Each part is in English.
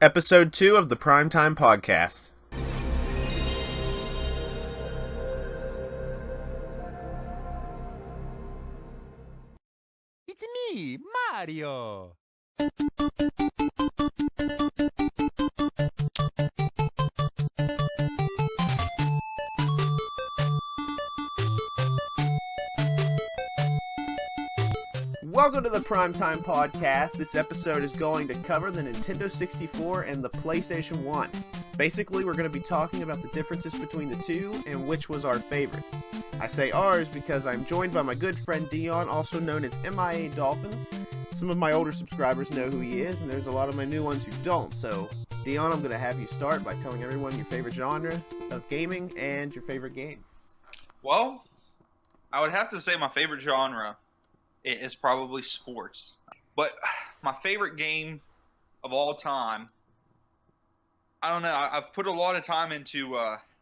Ep.2 of the Primetime Podcast. It's me, Mario. Welcome to the Primetime Podcast. This episode is going to cover the Nintendo 64 and the PlayStation 1. Basically, we're going to be talking about the differences between the two and which was our favorites. I say ours because I'm joined by my good friend Dion, also known as MIA Dolphins. Some of my older subscribers know who he is, and there's a lot of my new ones who don't. So, Dion, I'm going to have you start by telling everyone your favorite genre of gaming and your favorite game. Well, I would have to say my favorite genre is probably sports. But my favorite game of all time, I don't know. I've put a lot of time into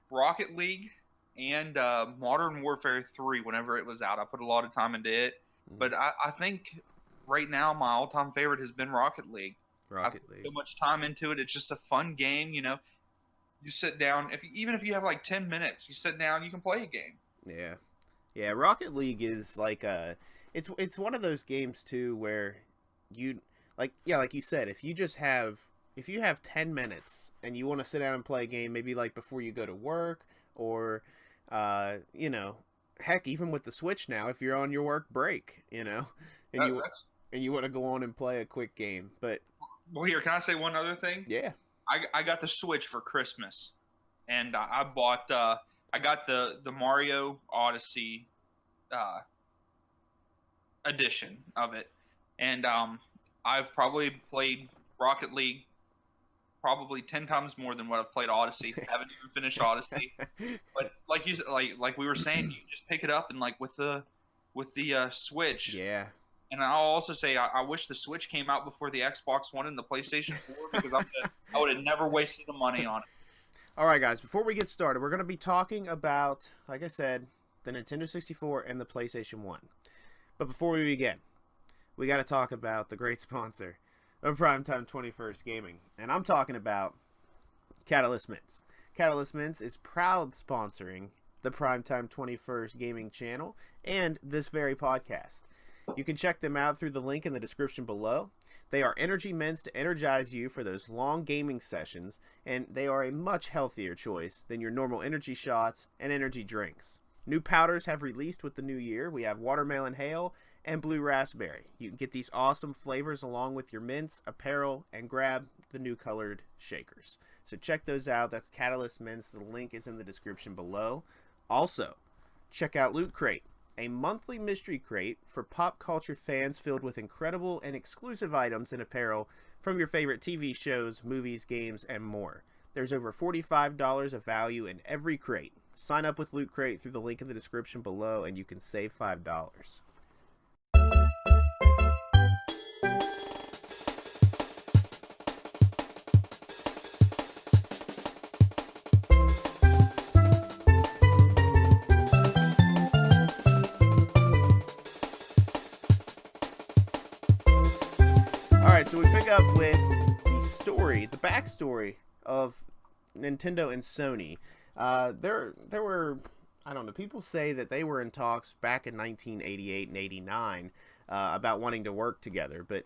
Rocket League and Modern Warfare 3 whenever it was out. I put a lot of time into it. But I think right now my all-time favorite has been Rocket League. Rocket I've League. put so much time into it. It's just a fun game, you know. You sit down, even if you have like 10 minutes, you sit down, you can play a game. Yeah, Rocket League is like it's one of those games too where you like you said, if you have 10 minutes and you want to sit down and play a game, maybe like before you go to work or heck, even with the Switch now, if you're on your work break, and you want to go on and play a quick game. But well, here, can I say one other thing? Yeah. I got the Switch for Christmas, and I bought I got the Mario Odyssey edition of it, and I've probably played Rocket League probably 10 times more than what I've played Odyssey. Haven't even finished Odyssey, but like we were saying, you just pick it up and like with the Switch. Yeah. And I'll also say I wish the Switch came out before the Xbox One and the PlayStation 4 because I would have never wasted the money on it. All right, guys, before we get started, we're going to be talking about, like I said, the Nintendo 64 and the PlayStation 1. But before we begin, we got to talk about the great sponsor of Primetime 21st Gaming. And I'm talking about Catalyst Mints. Catalyst Mints is proud sponsoring the Primetime 21st Gaming channel and this very podcast. You can check them out through the link in the description below. They are energy mints to energize you for those long gaming sessions, and they are a much healthier choice than your normal energy shots and energy drinks. New powders have released with the new year. We have watermelon hail and blue raspberry. You can get these awesome flavors along with your mints, apparel, and grab the new colored shakers. So check those out. That's Catalyst Mints. The link is in the description below. Also, check out Loot Crate, a monthly mystery crate for pop culture fans filled with incredible and exclusive items and apparel from your favorite TV shows, movies, games, and more. There's over $45 of value in every crate. Sign up with Loot Crate through the link in the description below and you can save $5. So we pick up with the backstory of Nintendo and Sony. There were, I don't know, people say that they were in talks back in 1988 and 89 about wanting to work together, but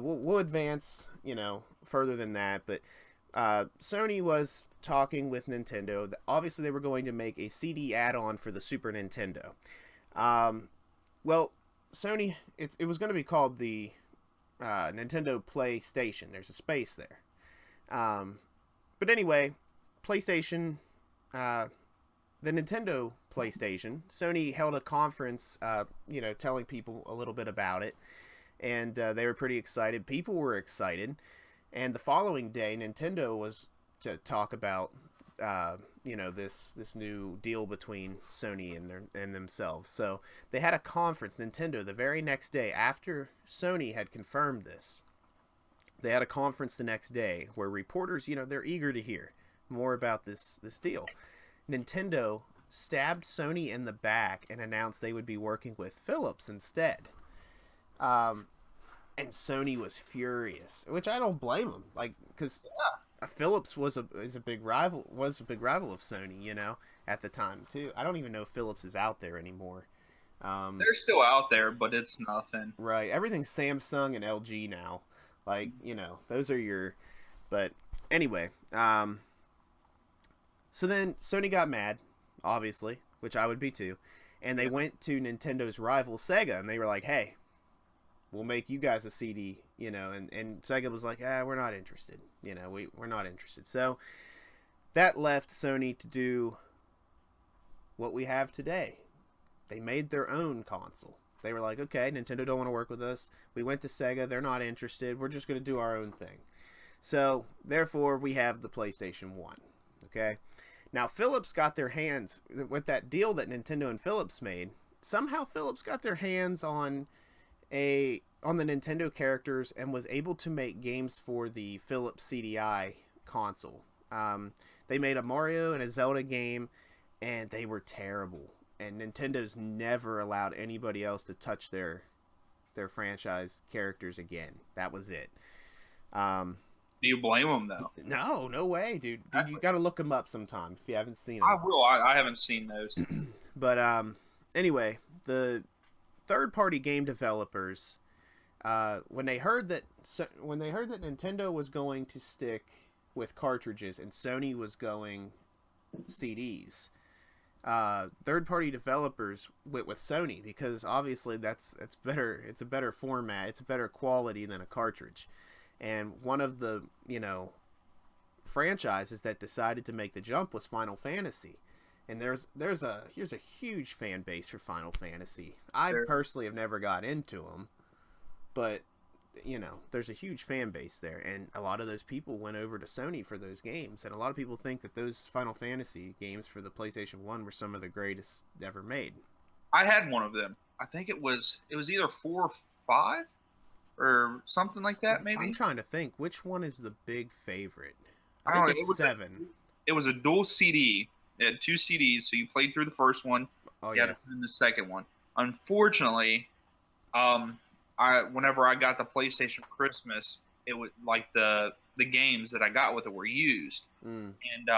we'll advance, further than that. But Sony was talking with Nintendo. Obviously, they were going to make a CD add-on for the Super Nintendo. Well, Sony, it was going to be called the Nintendo PlayStation. There's a space there. But anyway, PlayStation, the Nintendo PlayStation, Sony held a conference, telling people a little bit about it. And they were pretty excited. People were excited. And the following day, Nintendo was to talk about, this new deal between Sony and themselves. So they had a conference, Nintendo, the very next day after Sony had confirmed this. They had a conference the next day where reporters, they're eager to hear more about this deal. Nintendo stabbed Sony in the back and announced they would be working with Philips instead. and Sony was furious, which I don't blame them. Like, because Philips is a big rival of Sony, at the time too. I don't even know if Philips is out there anymore. They're still out there, but it's nothing. Right, everything's Samsung and LG now. Like, those are your. But anyway, so then Sony got mad, obviously, which I would be too, and they went to Nintendo's rival Sega, and they were like, "Hey, we'll make you guys a CD," and Sega was like, we're not interested. We're not interested. So that left Sony to do what we have today. They made their own console. They were like, okay, Nintendo don't want to work with us. We went to Sega. They're not interested. We're just going to do our own thing. So therefore, we have the PlayStation 1. Okay. Now, Philips got their hands with that deal that Nintendo and Philips made. Somehow Philips got their hands on the Nintendo characters and was able to make games for the Philips CDI console. They made a Mario and a Zelda game, and they were terrible. And Nintendo's never allowed anybody else to touch their franchise characters again. That was it. Do you blame them, though? No way, dude. You got to look them up sometime if you haven't seen them. I will. I haven't seen those. But anyway, the third-party game developers, when they heard that Nintendo was going to stick with cartridges and Sony was going CDs, third-party developers went with Sony because obviously it's better. It's a better format. It's a better quality than a cartridge. And one of the franchises that decided to make the jump was Final Fantasy. And here's a huge fan base for Final Fantasy. I personally have never got into them, but there's a huge fan base there, and a lot of those people went over to Sony for those games. And a lot of people think that those Final Fantasy games for the PlayStation 1 were some of the greatest ever made. I had one of them. I think it was either 4 or 5 or something like that. Maybe I'm trying to think which one is the big favorite. I think it's 7. It was a dual CD. It had 2 CDs, so you played through the first one. Oh, you had to put in the second one. Unfortunately, whenever I got the PlayStation for Christmas, it was like the games that I got with it were used, and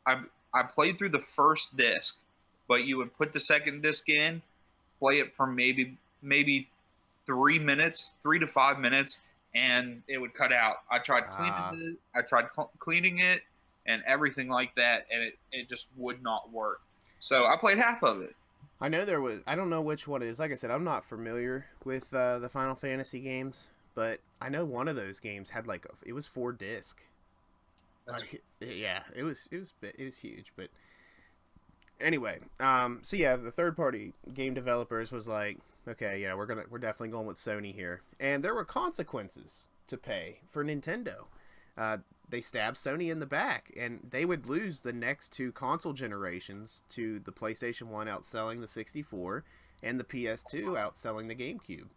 I played through the first disc, but you would put the second disc in, play it for maybe 3 to 5 minutes, and it would cut out. I tried cleaning it and everything like that, and it just would not work. So I played half of it. I know I don't know which one it is. Like I said, I'm not familiar with the Final Fantasy games, but I know one of those games had it was 4 disc. Yeah, it was huge. But anyway, so yeah, the third party game developers was like, okay, yeah, we're definitely going with Sony here, and there were consequences to pay for Nintendo. They stabbed Sony in the back, and they would lose the next 2 console generations to the PlayStation 1 outselling the 64 and the PS2 outselling the GameCube.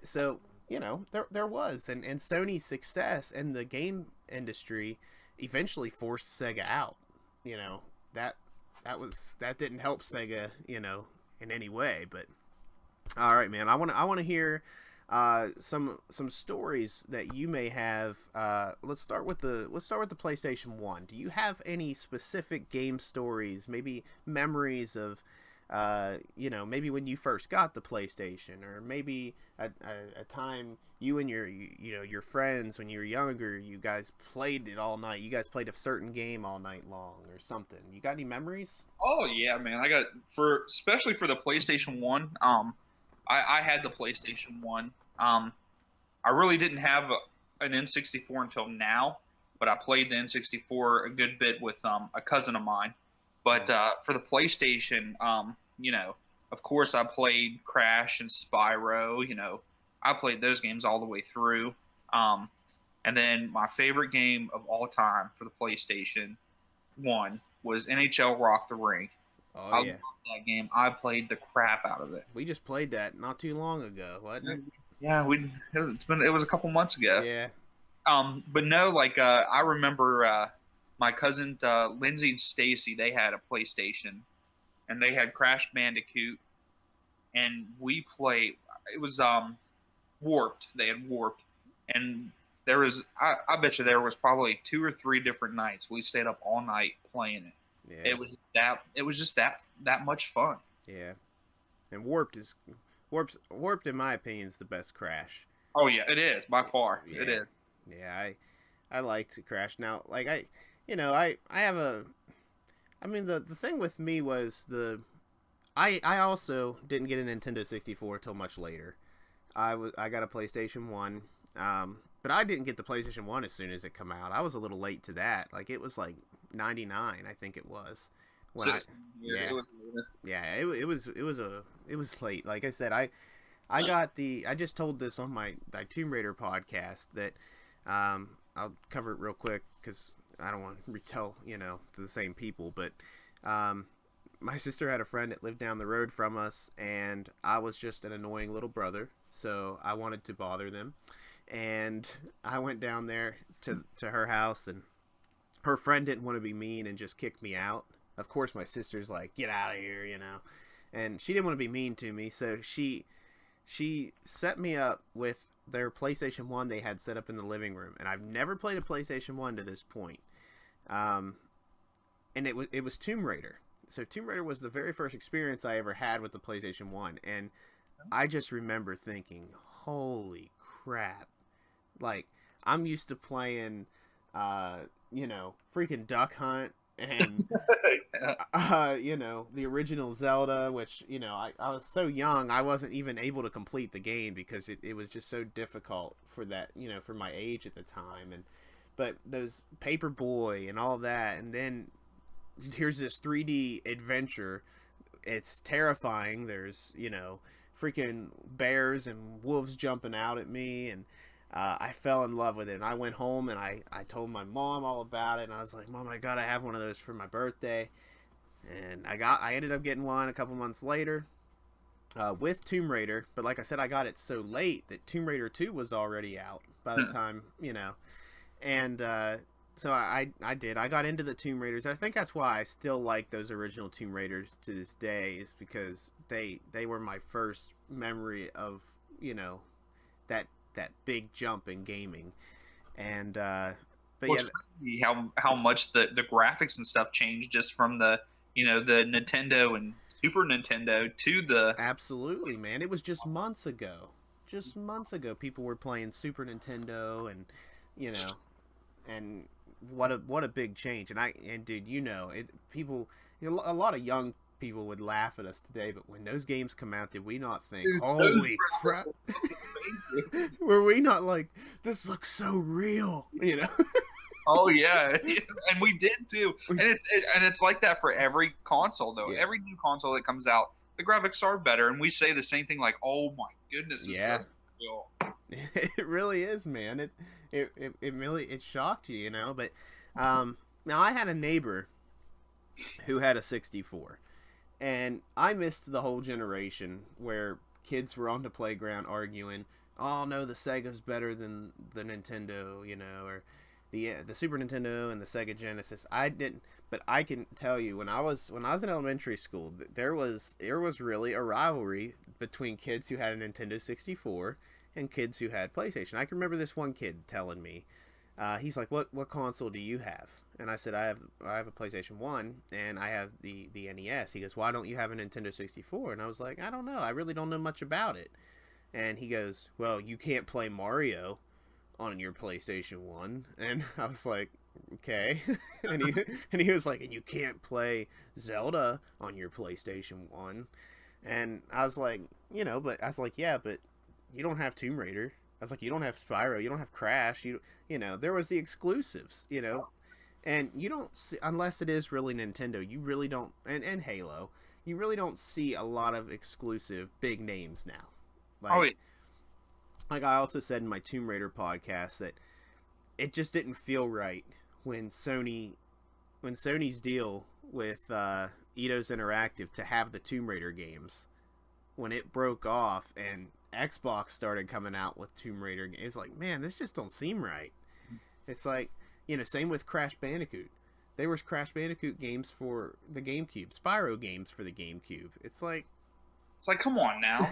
So, there was. And Sony's success in the game industry eventually forced Sega out. That didn't help Sega, in any way. But, all right, man, I want to hear some stories that you may have. Let's start with the PlayStation 1. Do you have any specific game stories, maybe memories of maybe when you first got the PlayStation, or maybe a time you and your friends when you were younger, you guys played it all night, you guys played a certain game all night long or something? You got any memories? Oh yeah, man, I got especially for the PlayStation 1. I had the PlayStation 1. I really didn't have an N64 until now, but I played the N64 a good bit with a cousin of mine. But for the PlayStation, of course I played Crash and Spyro. I played those games all the way through. And then my favorite game of all time for the PlayStation 1 was NHL Rock the Ring. Oh, I yeah. loved that game. I played the crap out of it. We just played that not too long ago, wasn't it? Yeah, it was a couple months ago. Yeah. But no, I remember my cousin Lindsay and Stacy, they had a PlayStation, and they had Crash Bandicoot, and we played. It was Warped. They had Warped, and there was I bet you there was probably 2 or 3 different nights we stayed up all night playing it. Yeah. It was just that much fun. Yeah. And Warped in my opinion is the best Crash. Oh yeah, it is by far. Yeah. It is. Yeah, I liked Crash. Now, like I have a I mean the thing with me was I also didn't get a Nintendo 64 till much later. I got a PlayStation 1. But I didn't get the PlayStation 1 as soon as it come out. I was a little late to that. Like it was like 99, I think it was. When Yeah, it was late. Like I said, I just told this on my Tomb Raider podcast that I'll cover it real quick because I don't want to retell to the same people, but my sister had a friend that lived down the road from us, and I was just an annoying little brother, so I wanted to bother them, and I went down there to her house, and her friend didn't want to be mean and just kicked me out. Of course, my sister's like, "Get out of here," and she didn't want to be mean to me, so she set me up with their PlayStation 1 they had set up in the living room, and I've never played a PlayStation 1 to this point. And it was Tomb Raider. So Tomb Raider was the very first experience I ever had with the PlayStation 1, and I just remember thinking, holy crap. Like, I'm used to playing, freaking Duck Hunt and, the original Zelda, which, I was so young, I wasn't even able to complete the game because it was just so difficult for that, for my age at the time. But those Paperboy and all that, and then here's this 3D adventure. It's terrifying. There's, freaking bears and wolves jumping out at me, and I fell in love with it. And I went home and I told my mom all about it, and I was like, "Mom, I gotta have one of those for my birthday." And I ended up getting one a couple months later with Tomb Raider. But like I said, I got it so late that Tomb Raider 2 was already out by the time, and so I did. I got into the Tomb Raiders. I think that's why I still like those original Tomb Raiders to this day, is because they were my first memory of, that big jump in gaming. And but Well, yeah, it's crazy how much the graphics and stuff changed just from the the Nintendo and Super Nintendo to the absolutely, man. It was just months ago. Just months ago people were playing Super Nintendo, and and what a big change. And dude, people, a lot of young people would laugh at us today, but when those games come out, did we not think, Dude, holy crap? Were we not like, this looks so real, Oh yeah, and we did too. And it's like that for every console though. Yeah. Every new console that comes out, the graphics are better, and we say the same thing like, "Oh my goodness, this Yeah. doesn't feel." It really is, man. It really shocked you, But now I had a neighbor who had a 64, and I missed the whole generation where kids were on the playground arguing, "Oh no, the Sega's better than the Nintendo," or the Super Nintendo and the Sega Genesis. I didn't, but I can tell you when I was in elementary school, there was really a rivalry between kids who had a Nintendo 64 and kids who had PlayStation. I can remember this one kid telling me, he's like, "What console do you have?" And I said, I have a PlayStation 1 and I have the NES. He goes, "Why don't you have a Nintendo 64?" And I was like, "I don't know. I really don't know much about it." And he goes, "Well, you can't play Mario on your PlayStation 1." And I was like, "Okay." and he was like, "And you can't play Zelda on your PlayStation 1." And I was like, but I was like, "Yeah, but you don't have Tomb Raider." I was like, "You don't have Spyro, you don't have Crash, there was the exclusives, and you don't see, unless it is really Nintendo, you really don't, and Halo, you really don't see a lot of exclusive big names now. Like I also said in my Tomb Raider podcast that it just didn't feel right when Sony's deal with Eidos Interactive to have the Tomb Raider games, when it broke off and Xbox started coming out with Tomb Raider games, it's like, man, this just don't seem right. It's like, same with Crash Bandicoot. There was Crash Bandicoot games for the GameCube, Spyro games for the GameCube. It's like, It's like, come on now,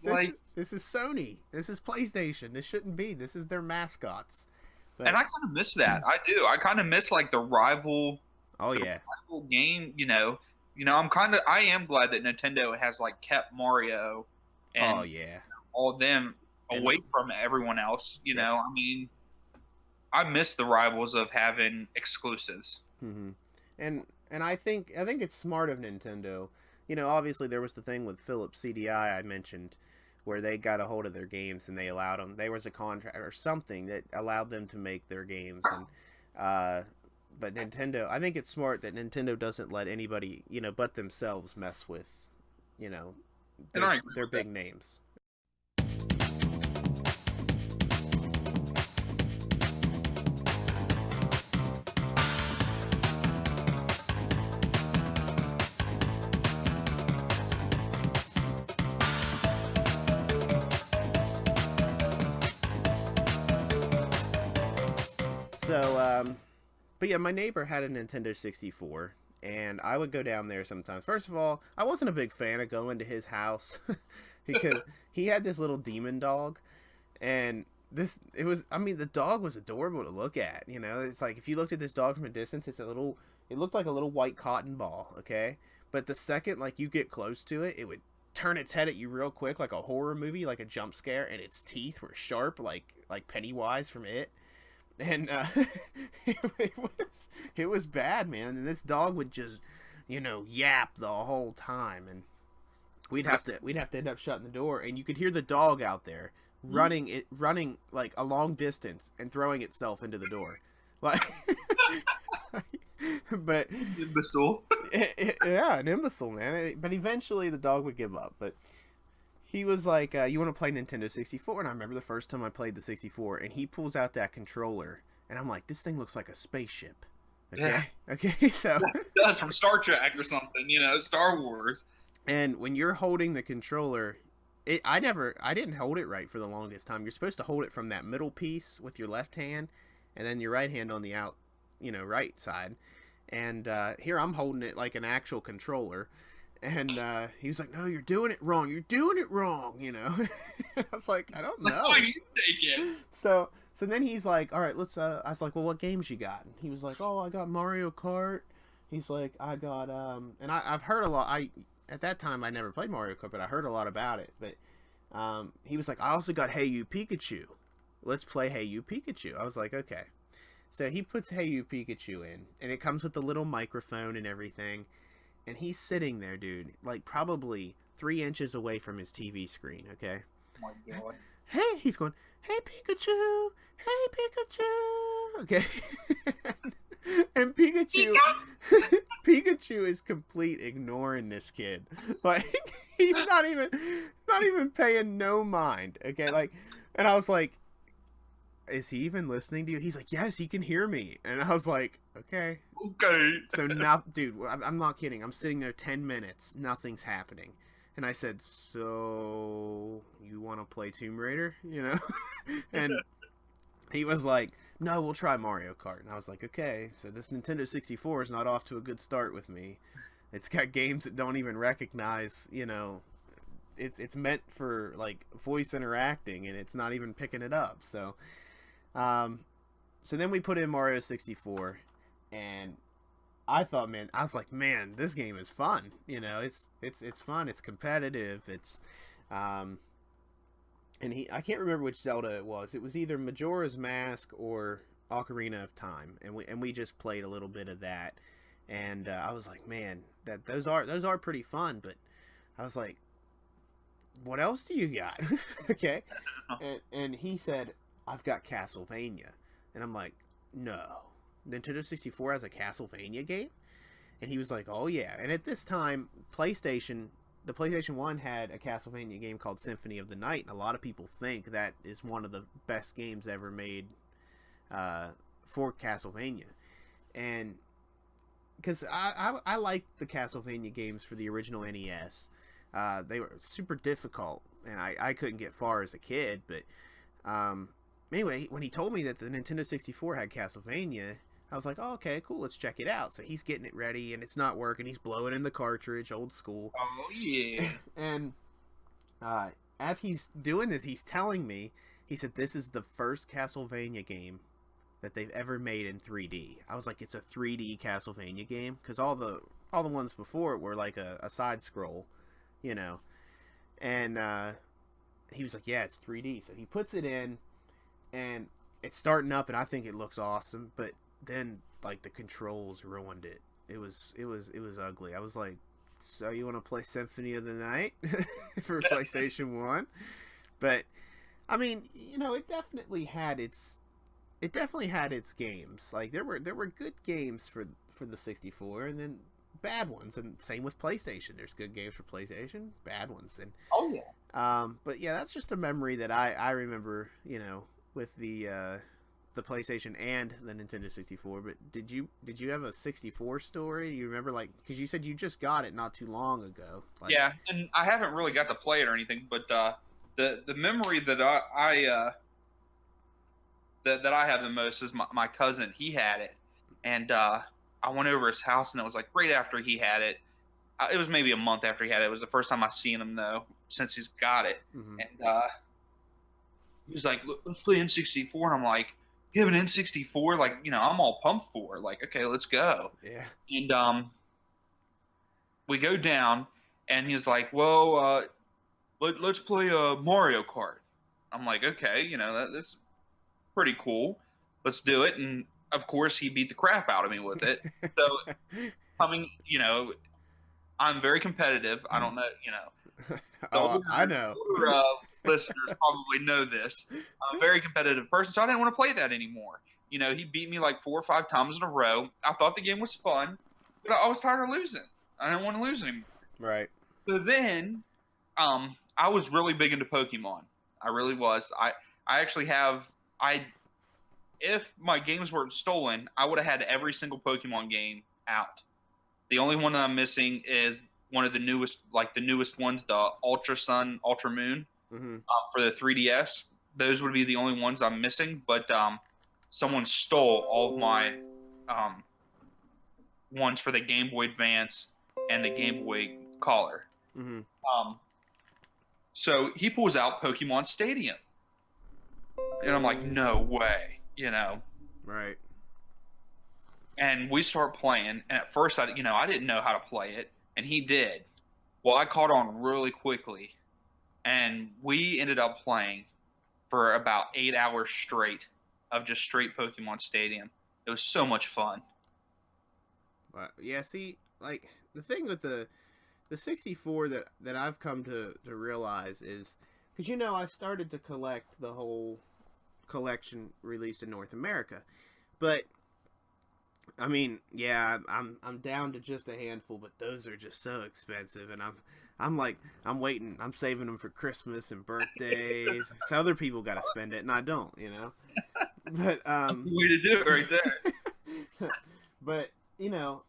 really? This is Sony. This is PlayStation. This shouldn't be. This is their mascots. But, and I kind of miss that. I do. I kind of miss like the rival. Oh yeah. Rival game. I am glad that Nintendo has like kept Mario and Oh yeah. all of them away from everyone else. I mean, I miss the rivals of having exclusives. Mm-hmm. And I think it's smart of Nintendo. Obviously there was the thing with Philips CDI I mentioned, where they got a hold of their games and they allowed them. There was a contract or something that allowed them to make their games. And but Nintendo, I think it's smart that Nintendo doesn't let anybody, but themselves mess with, their big names. So, but yeah, my neighbor had a Nintendo 64, and I would go down there sometimes. First of all, I wasn't a big fan of going to his house because he had this little demon dog, and the dog was adorable to look at. It's like if you looked at this dog from a distance, it looked like a little white cotton ball, okay? But the second like you get close to it, it would turn its head at you real quick, like a horror movie, like a jump scare, and its teeth were sharp, like Pennywise from It. And it was bad, man. And this dog would just, yap the whole time, and we'd have to end up shutting the door, and you could hear the dog out there running like a long distance and throwing itself into the door, like. But imbecile. Yeah, an imbecile, man. But eventually the dog would give up. But he was like, you want to play Nintendo 64? And I remember the first time I played the 64, and he pulls out that controller, and I'm like, this thing looks like a spaceship. Okay? Yeah. Okay, so... That's from Star Trek or something, Star Wars. And when you're holding the controller, I didn't hold it right for the longest time. You're supposed to hold it from that middle piece with your left hand, and then your right hand on the right side. And here I'm holding it like an actual controller. And he was like, no, you're doing it wrong. You're doing it wrong, I was like, I don't know. Like, you take it. So then he's like, all right, let's, I was like, well, what games you got? And he was like, oh, I got Mario Kart. He's like, I got, and I've heard a lot. At that time, I never played Mario Kart, but I heard a lot about it. But he was like, I also got Hey You Pikachu. Let's play Hey You Pikachu. I was like, okay. So he puts Hey You Pikachu in, and it comes with the little microphone and everything. And he's sitting there, dude, like probably 3 inches away from his TV screen, okay? Oh my God. Hey, he's going, hey, Pikachu! Hey, Pikachu! Okay? And Pikachu is complete ignoring this kid. Like, he's not even paying no mind, okay? Like, and I was like, is he even listening to you? He's like, yes, he can hear me. And I was like, okay. So now, dude, I'm not kidding. I'm sitting there 10 minutes. Nothing's happening. And I said, so you want to play Tomb Raider? And he was like, no, we'll try Mario Kart. And I was like, okay. So this Nintendo 64 is not off to a good start with me. It's got games that don't even recognize, it's meant for like voice interacting, and it's not even picking it up. So then we put in Mario 64, and I was like, man, this game is fun. It's fun. It's competitive. It's, and I can't remember which Zelda it was. It was either Majora's Mask or Ocarina of Time, and we just played a little bit of that, and I was like, man, those are pretty fun. But I was like, what else do you got? Okay, and he said, I've got Castlevania, and I'm like, no, Nintendo 64 has a Castlevania game? And he was like, oh yeah. And at this time, the PlayStation 1 had a Castlevania game called Symphony of the Night, and a lot of people think that is one of the best games ever made for Castlevania. And because I liked the Castlevania games for the original NES. They were super difficult, and I couldn't get far as a kid. But anyway, when he told me that the Nintendo 64 had Castlevania, I was like, oh, okay, cool, let's check it out. So he's getting it ready, and it's not working. He's blowing in the cartridge, old school. Oh yeah. And as he's doing this, he's telling me, he said, this is the first Castlevania game that they've ever made in 3D. I was like, it's a 3D Castlevania game? Because all the ones before it were like a side scroll, you know. And he was like, yeah, it's 3D. So he puts it in, and it's starting up, and I think it looks awesome. But then, like, the controls ruined it. It was ugly. I was like, so you want to play Symphony of the Night for PlayStation 1? But I mean, you know, it definitely had its games. Like there were good games for the 64, and then bad ones, and same with PlayStation. There's good games for PlayStation, bad ones, and Oh yeah. but yeah, that's just a memory that I remember, you know, with the PlayStation and the Nintendo 64. But did you have a 64 story? You remember, like, because you said you just got it not too long ago. Like, Yeah, and I haven't really got to play it or anything, but the memory that I have the most is my cousin. He had it, and I went over his house, and it was like right after he had it. It was maybe a month after he had it. It was the first time I seen him though, since he's got it. mm-hmm. And he was like, "Let's play N64," and I'm like, "You have an N64?" Like, you know, I'm all pumped for it. Like, okay, let's go. Yeah. And we go down, and he's like, "Well, let's play Mario Kart." I'm like, "Okay, you know, that's pretty cool. Let's do it." And of course, he beat the crap out of me with it. So, you know, I'm very competitive. I don't know, you know. Oh, I know. Older, listeners probably know this. I'm a very competitive person, so I didn't want to play that anymore. You know, he beat me like 4 or 5 times in a row. I thought the game was fun, but I was tired of losing. I didn't want to lose anymore. Right. So then, I was really big into Pokemon. I really was. I actually have if my games weren't stolen, I would have had every single Pokemon game out. The only one that I'm missing is one of the newest ones, the Ultra Sun, Ultra Moon, Mm-hmm. for the 3DS. Those would be the only ones I'm missing. But someone stole all of my ones for the Game Boy Advance and the Game Boy Color. Mm-hmm. So he pulls out Pokemon Stadium, and I'm like, no way, you know. Right. And we start playing, and at first, I didn't know how to play it, and he did. Well, I caught on really quickly, and we ended up playing for about 8 hours straight of just straight Pokemon Stadium. It was so much fun. But yeah, see, like the thing with the 64 that I've come to realize is, because, you know, I started to collect the whole collection released in North America, but I mean, yeah, I'm down to just a handful, but those are just so expensive, and I'm waiting, I'm saving them for Christmas and birthdays. So other people got to spend it, and I don't, you know. But way to do it right there. But you know,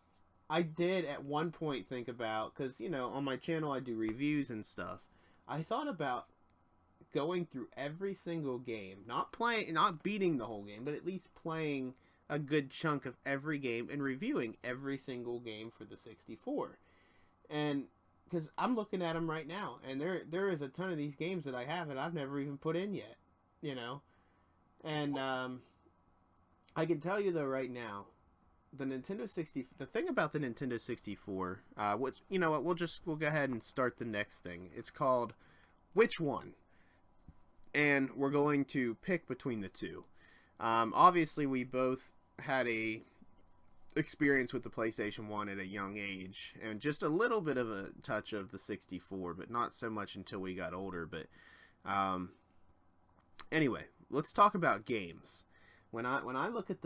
I did at one point think about, because, you know, on my channel I do reviews and stuff. I thought about going through every single game, not beating the whole game, but at least playing a good chunk of every game and reviewing every single game for the 64. And because I'm looking at them right now, and there is a ton of these games that I have that I've never even put in yet, you know. And I can tell you though right now, the thing about the Nintendo 64, which, you know what, we'll go ahead and start the next thing. It's called Which One? And we're going to pick between the two. Obviously, we both had a experience with the PlayStation 1 at a young age, and just a little bit of a touch of the 64, but not so much until we got older. But anyway, let's talk about games. When I look at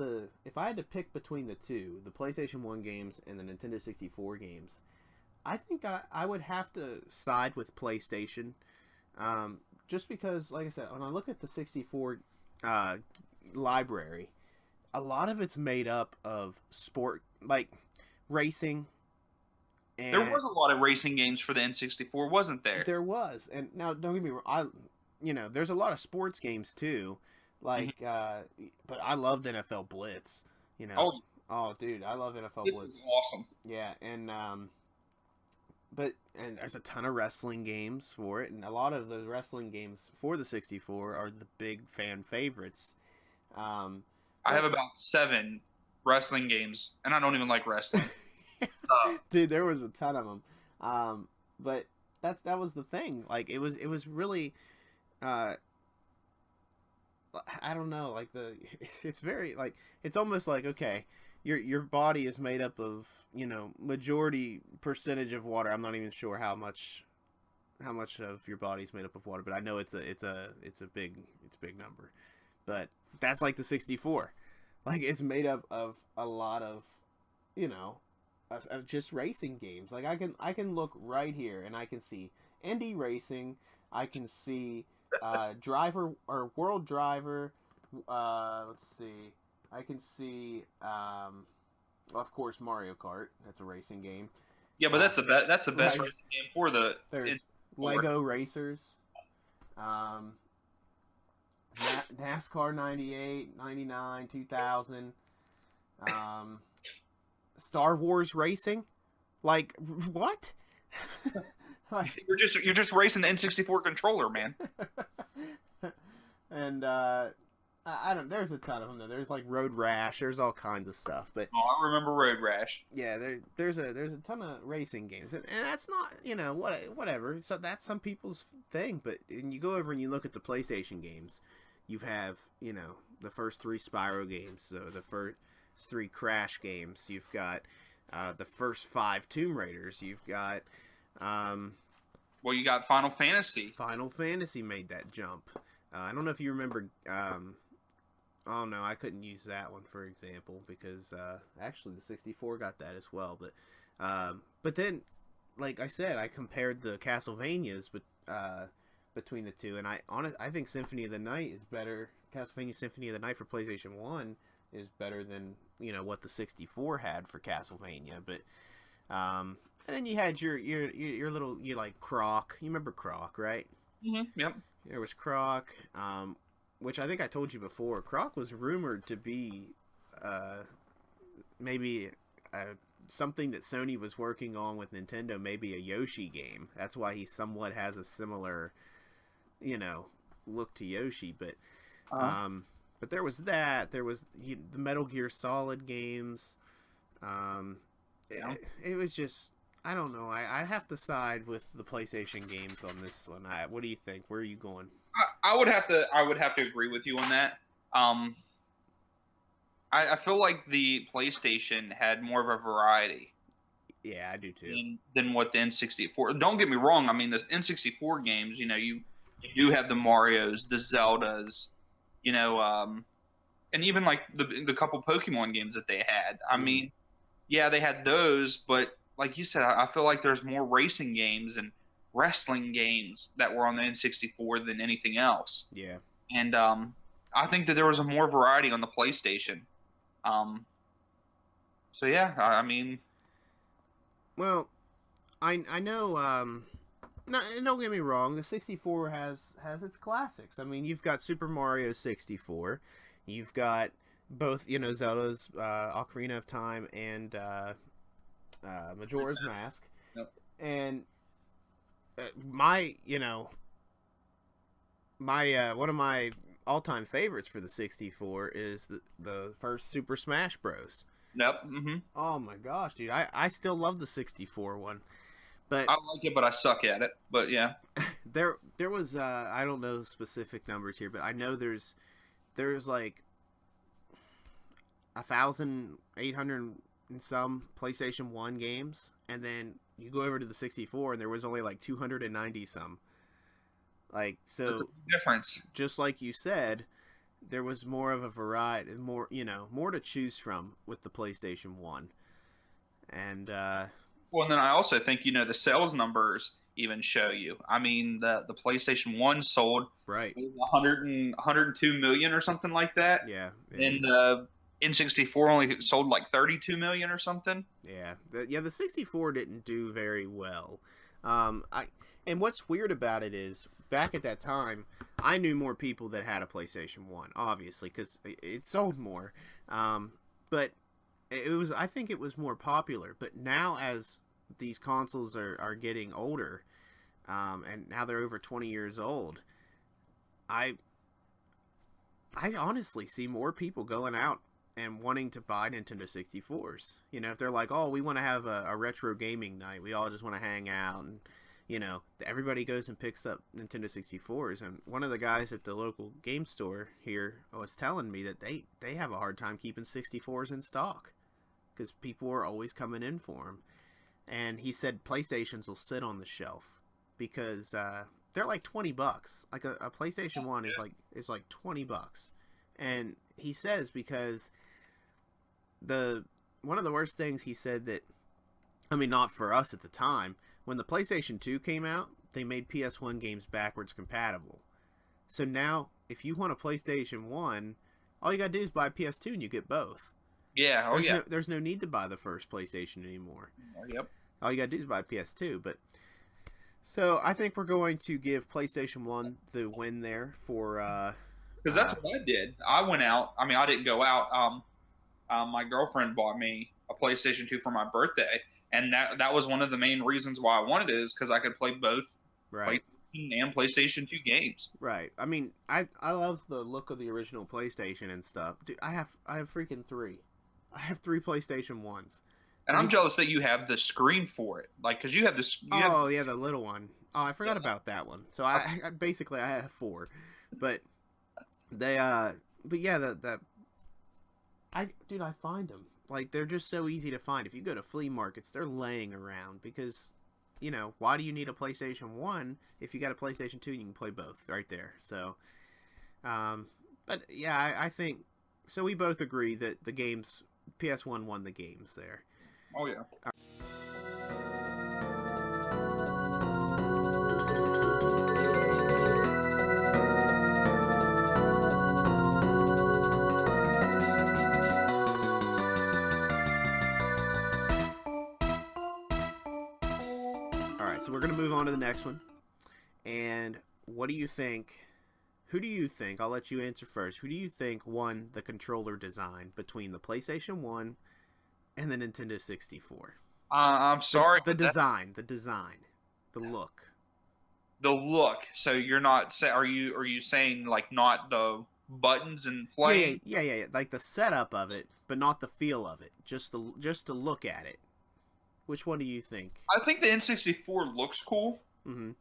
if I had to pick between the two, the PlayStation 1 games and the Nintendo 64 games, I think I would have to side with PlayStation, just because, like I said, when I look at the 64 library, a lot of it's made up of sport, like racing. And there was a lot of racing games for the N64, wasn't there? There was, and now don't get me wrong, there's a lot of sports games too, like, but I loved NFL Blitz. You know. Oh, Oh, dude, I love NFL this Blitz. is awesome. Yeah, and and there's a ton of wrestling games for it, and a lot of the wrestling games for the 64 are the big fan favorites. Um, I have but about 7 wrestling games, and I don't even like wrestling. Uh, dude, there was a ton of them. But that was the thing. Like it was really uh I don't know, like it's very like it's almost like okay, your body is made up of, majority percentage of water. I'm not even sure how much of your body's made up of water, but I know it's a big number. But that's like the 64. Like it's made up of a lot of, you know, of just racing games. Like I can look right here and I can see Indy Racing. I can see Driver or World Driver. Let's see. I can see, of course, Mario Kart. That's a racing game. yeah, but that's the best Right. racing game for the. There's Lego Racers. Um, NASCAR 98, 99, 2000. Um, Star Wars Racing. Like what? Like, You're just racing the N64 controller, man. and I don't. There's a ton of them though. There's like Road Rash. There's all kinds of stuff. But Oh, I remember Road Rash. yeah, there's a ton of racing games, and that's not whatever. So that's some people's thing. But when you go over and you look at the PlayStation games, you have the first 3 Spyro games, so the first 3 Crash games. You've got the first 5 Tomb Raiders. You've got Well, you got Final Fantasy. Final Fantasy made that jump. I don't know if you remember. Oh no, I couldn't use that one for example because actually the 64 got that as well. But then, like I said, I compared the Castlevanias, between the two, and I think Symphony of the Night is better. Castlevania Symphony of the Night for PlayStation 1 is better than what the 64 had for Castlevania. But and then you had your little like Croc. You remember Croc, right? Mm-hmm. Yep. There was Croc, which I think I told you before. Croc was rumored to be maybe something that Sony was working on with Nintendo, maybe a Yoshi game. That's why he somewhat has a similar, look to Yoshi. But there was that. There was the Metal Gear Solid games. Yeah. It was just, I don't know. I have to side with the PlayStation games on this one. What do you think? Where are you going? I would have to agree with you on that. I feel like the PlayStation had more of a variety Yeah, I do too. than what the N64. Don't get me wrong. I mean, the N64 games, you do have the Marios, the Zeldas, and even like the couple Pokemon games that they had. I mean, yeah, they had those, but like you said, I feel like there's more racing games and wrestling games that were on the N64 than anything else. Yeah. And I think that there was a more variety on the PlayStation. So yeah, I mean, Well, I know. No, don't get me wrong. The 64 has its classics. I mean, you've got Super Mario 64. You've got both, Zelda's Ocarina of Time and Majora's Mask. Yep. And my one of my all-time favorites for the 64 is the first Super Smash Bros. Yep. Mm-hmm. Oh my gosh, dude! I still love the 64 one, but I like it, but I suck at it. But yeah, there was I don't know specific numbers here, but I know there's like 1,800 and some PlayStation 1 games, and then you go over to the 64 and there was only like 290 some. Like, so difference. just like you said, there was more of a variety, more to choose from with the PlayStation 1. And Well, and then I also think the sales numbers even show you. I mean, the PlayStation 1 sold right. 102 million or something like that. Yeah. And the N64 only sold like 32 million or something. Yeah. The 64 didn't do very well. And what's weird about it is, back at that time, I knew more people that had a PlayStation 1, obviously, because it sold more. But but I think it was more popular. But now, as these consoles are getting older, and now they're over 20 years old, I honestly see more people going out and wanting to buy Nintendo 64s. You know, if they're like, oh, we want to have a retro gaming night, we all just want to hang out, and you know, everybody goes and picks up Nintendo 64s. And one of the guys at the local game store here was telling me that they have a hard time keeping 64s in stock because people are always coming in for them. And he said PlayStations will sit on the shelf because they're like $20. Like a PlayStation 1 is like $20. And he says because one of the worst things he said that, I mean, not for us at the time, when the PlayStation 2 came out, they made PS1 games backwards compatible. So now, if you want a PlayStation 1, all you gotta do is buy PS2 and you get both. Yeah, There's no need to buy the first PlayStation anymore. Yep. All you gotta do is buy PS2. But so I think we're going to give PlayStation 1 the win there for... Because that's what I did. I went out. I mean, I didn't go out. My girlfriend bought me a PlayStation 2 for my birthday. And that was one of the main reasons why I wanted it, is because I could play both PlayStation and PlayStation 2 games. Right. I mean, I love the look of the original PlayStation and stuff. Dude, I have freaking 3. I have 3 PlayStation 1s. And I'm jealous that you have the screen for it. Like, because you have this... yeah, the little one. Oh, I forgot about that one. So I basically I have 4. But they, but yeah, I find them. Like, they're just so easy to find. If you go to flea markets, they're laying around because, you know, why do you need a PlayStation 1 if you got a PlayStation 2 and you can play both right there? So, but yeah, I think, so we both agree that the games, PS1 won the games there. Oh, yeah. So we're going to move on to the next one. And what do you think? Who do you think? I'll let you answer first. Who do you think won the controller design between the PlayStation 1 and the Nintendo 64? I'm sorry. The design, the look. The look. So you're not... Are you saying, like, not the buttons and playing? Yeah. Like the setup of it, but not the feel of it. Just to look at it. Which one do you think? I think the N64 looks cool. Mm-hmm.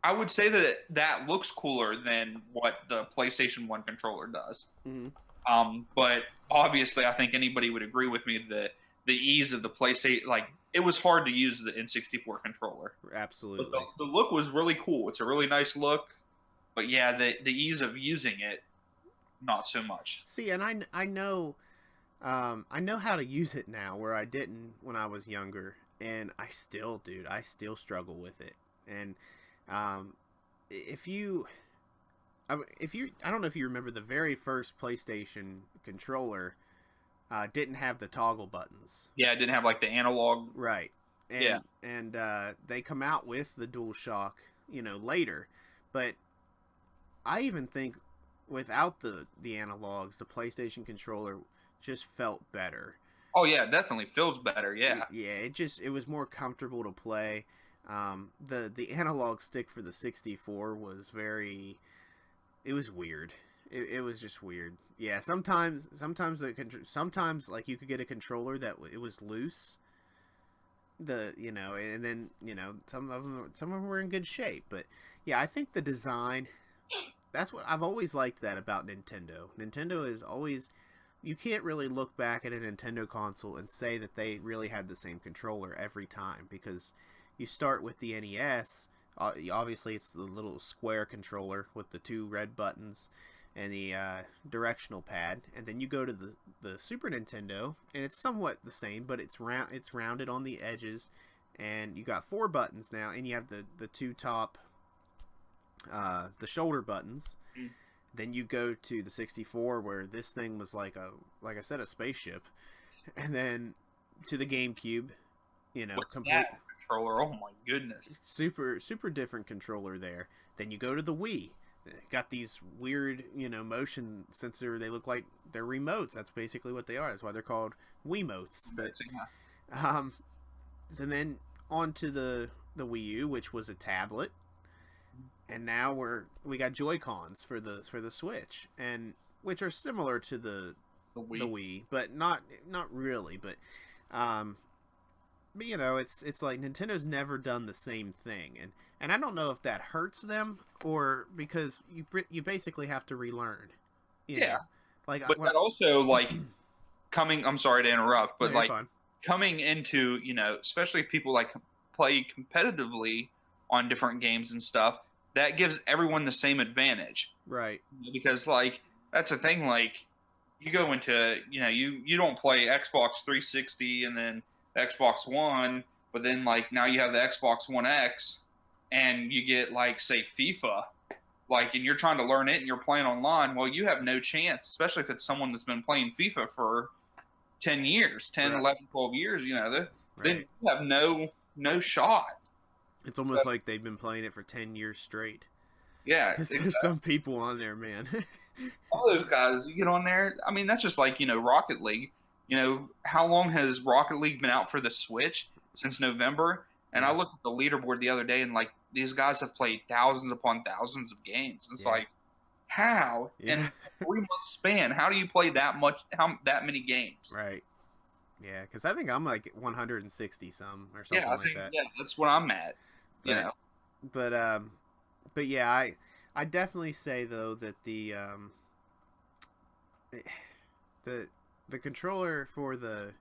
I would say that looks cooler than what the PlayStation 1 controller does. Mm-hmm. But obviously, I think anybody would agree with me that the ease of the PlayStation, like, it was hard to use the N64 controller. Absolutely. But the look was really cool. It's a really nice look. But yeah, the ease of using it, not so much. See, and I know how to use it now, where I didn't when I was younger, and I still struggle with it. And if you, I don't know if you remember the very first PlayStation controller didn't have the toggle buttons. Yeah, it didn't have like the analog. Right. And, and they come out with the DualShock, later, but I even think without the analogs, the PlayStation controller just felt better. Oh yeah, it definitely feels better. Yeah. Yeah, it was more comfortable to play. The analog stick for the 64 was it was weird. It was just weird. Yeah, sometimes like you could get a controller that it was loose. And then some of them were in good shape, but yeah, I think the design. That's what I've always liked that about Nintendo. Nintendo is always. You can't really look back at a Nintendo console and say that they really had the same controller every time, because you start with the NES. Obviously, it's the little square controller with the 2 red buttons and the directional pad, and then you go to the Super Nintendo, and it's somewhat the same, but it's rounded on the edges, and you got 4 buttons now, and you have the 2 top, the shoulder buttons. Mm. Then you go to the 64, where this thing was like I said, a spaceship, and then to the GameCube, complete controller. Oh my goodness, super different controller there. Then you go to the Wii, got these weird, motion sensor. They look like they're remotes. That's basically what they are. That's why they're called Wiimotes. But and then on to the Wii U, which was a tablet, and now we got Joy-Cons for the Switch, and which are similar to the Wii, but not really. But it's like Nintendo's never done the same thing, and I don't know if that hurts them or because you basically have to relearn. Yeah, like but that also like coming. I'm sorry to interrupt, but no, like coming into especially if people like play competitively on different games and stuff, that gives everyone the same advantage, right? Because like that's the thing, like you go into you don't play Xbox 360 and then Xbox One, but then like now you have the Xbox One X and you get like say FIFA, like, and you're trying to learn it and you're playing online. Well, you have no chance, especially if it's someone that's been playing FIFA for 10 years, 10, right. 11, 12 years, then Right. you have no shot. It's almost like they've been playing it for 10 years straight. Yeah, Because there's some people on there, man. All those guys, you get on there. I mean, that's just like Rocket League. How long has Rocket League been out for the Switch? Since November. And I looked at the leaderboard the other day, and like these guys have played thousands upon thousands of games. It's like, how in a 3-month span? How do you play that many games? Right. Yeah, because I think I'm like 160 some or something like that. Yeah, that's what I'm at. But yeah, I definitely say though that the controller for the,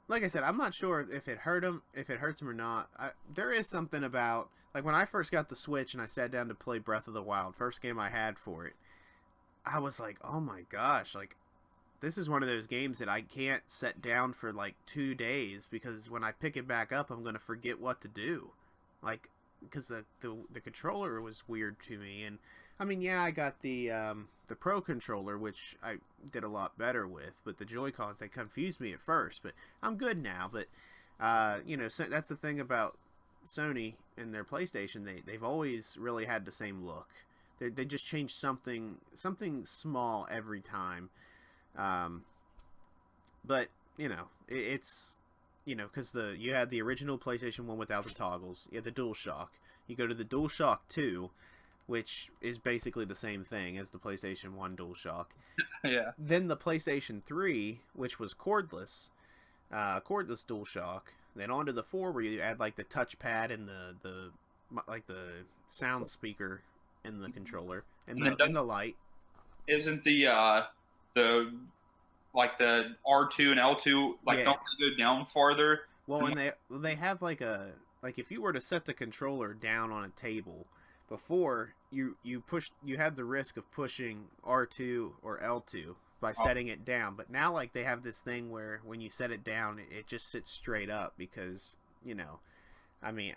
like I said, I'm not sure if it hurts him or not. There is something about, like, when I first got the Switch and I sat down to play Breath of the Wild, first game I had for it, I was like, oh my gosh, like, this is one of those games that I can't set down for like 2 days because when I pick it back up, I'm going to forget what to do. Like, because the controller was weird to me. And I mean, yeah, I got the Pro controller, which I did a lot better with, but the Joy-Cons, they confused me at first, but I'm good now. But so that's the thing about Sony and their PlayStation. They've always really had the same look. They just change something small every time. But it's because you had the original PlayStation 1 without the toggles. You had the DualShock. You go to the DualShock 2, which is basically the same thing as the PlayStation 1 DualShock. Yeah. Then the PlayStation 3, which was cordless DualShock. Then onto the 4, where you add like the touchpad and the sound speaker in the controller and the light. Isn't the like the R2 and L2 don't they go down farther? Well, and they have like if you were to set the controller down on a table before, you had the risk of pushing R2 or L2 by setting it down. But now like they have this thing where when you set it down, it just sits straight up because I mean,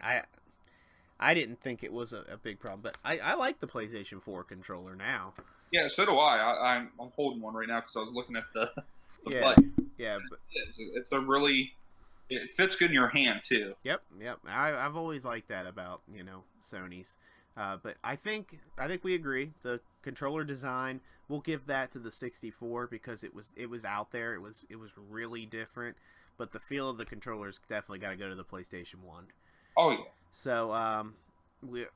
I didn't think it was a big problem, but I like the PlayStation 4 controller now. Yeah, so do I. I'm holding one right now because I was looking at the button. Yeah, but it's a really, it fits good in your hand too. Yep. I've always liked that about Sony's, but I think we agree. The controller design, we'll give that to the 64 because it was out there. It was really different, but the feel of the controllers definitely got to go to the PlayStation 1. Oh yeah. So we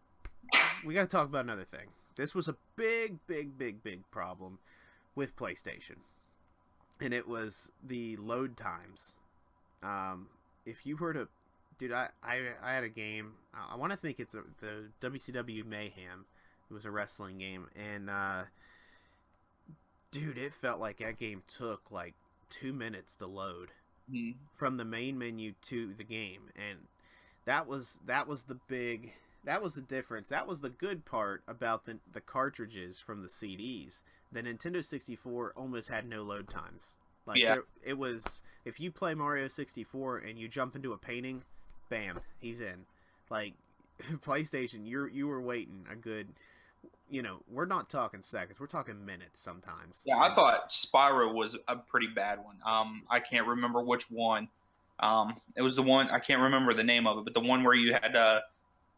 got to talk about another thing. This was a big problem with PlayStation, and it was the load times. If you were to, dude, I had a game. I want to think it's the WCW Mayhem. It was a wrestling game, and dude, it felt like that game took like 2 minutes to load from the main menu to the game, and that was the difference. That was the good part about the cartridges from the CDs. The Nintendo 64 almost had no load times. Like it was, if you play Mario 64 and you jump into a painting, bam, he's in. Like PlayStation, you were waiting a good, we're not talking seconds, we're talking minutes sometimes. Yeah, I thought Spyro was a pretty bad one. I can't remember which one. It was the one, I can't remember the name of it, but the one where you had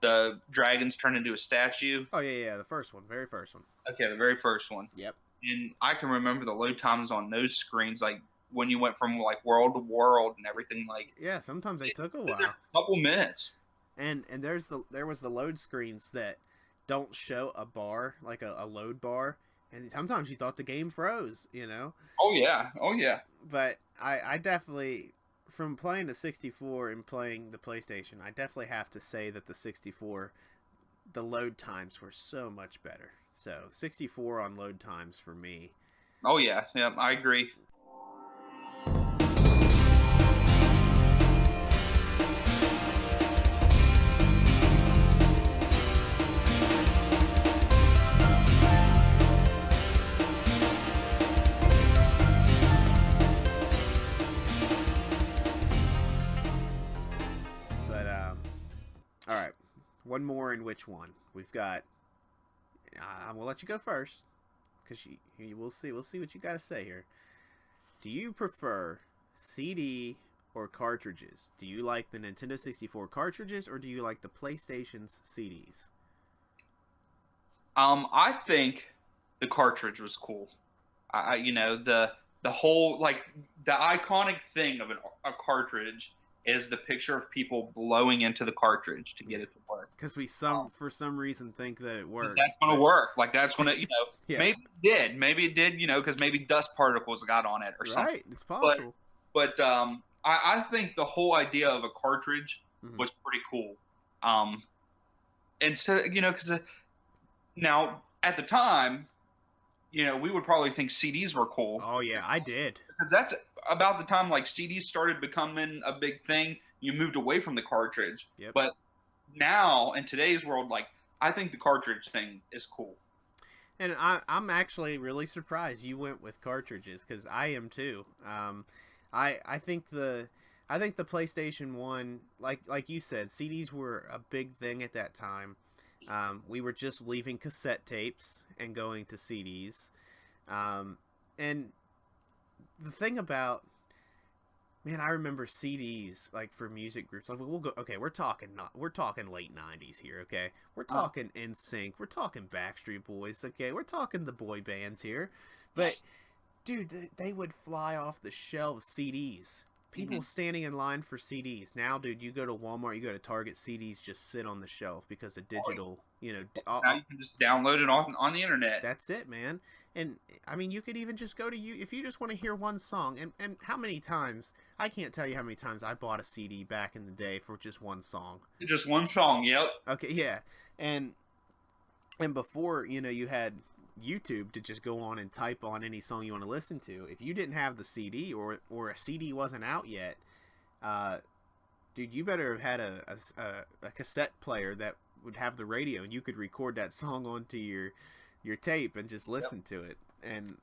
the dragons turn into a statue. Oh yeah, the first one, very first one. Okay, the very first one. Yep. And I can remember the load times on those screens, like when you went from like world to world and everything. Like Yeah, sometimes they took a a while. couple minutes. And there was the load screens that don't show a bar, like a load bar, and sometimes you thought the game froze, you know. Oh yeah, oh yeah. But I definitely, from playing the 64 and playing the PlayStation, I definitely have to say that the 64, the load times were so much better. So 64 on load times for me. Oh yeah, yeah. I agree. But all right, one more. In which one? We've got. We'll let you go first, because we'll see what you got to say here. Do you prefer CD or cartridges? Do you like the Nintendo 64 cartridges, or do you like the PlayStation's CDs? I think the cartridge was cool. You know, the whole like the iconic thing of a cartridge is the picture of people blowing into the cartridge to get it to work. Because for some reason think that it works. That's gonna work. Like that's gonna, you know, Yeah. maybe it did, you know, because maybe dust particles got on it or something. Right, it's possible. But I think the whole idea of a cartridge was pretty cool. And so, you know, because now at the time, you know, we would probably think CDs were cool. Oh yeah, I did. Because that's about the time like CDs started becoming a big thing. You moved away from the cartridge. Yep. But now in today's world, like I think the cartridge thing is cool. And I'm actually really surprised you went with cartridges, because I am too. I think the PlayStation 1, like you said, CDs were a big thing at that time. We were just leaving cassette tapes and going to CDs. And the thing about, man, I remember CDs like for music groups. Like we'll go. Okay, we're talking late '90s here. Okay, we're talking NSYNC. We're talking Backstreet Boys. Okay, we're talking the boy bands here. But dude, they would fly off the shelves CDs. People standing in line for CDs. Now, dude, you go to Walmart, you go to Target, CDs just sit on the shelf because of digital. You know, now you can just download it on the internet. That's it, man. And I mean, you could even just go to if you just want to hear one song. And how many times, I can't tell you how many times I bought a CD back in the day for just one song. Just one song, yep. Okay, yeah. And before, you know, you had YouTube to just go on and type on any song you want to listen to. If you didn't have the CD or a CD wasn't out yet, dude, you better have had a cassette player that would have the radio, and you could record that song onto your tape and just listen to it. And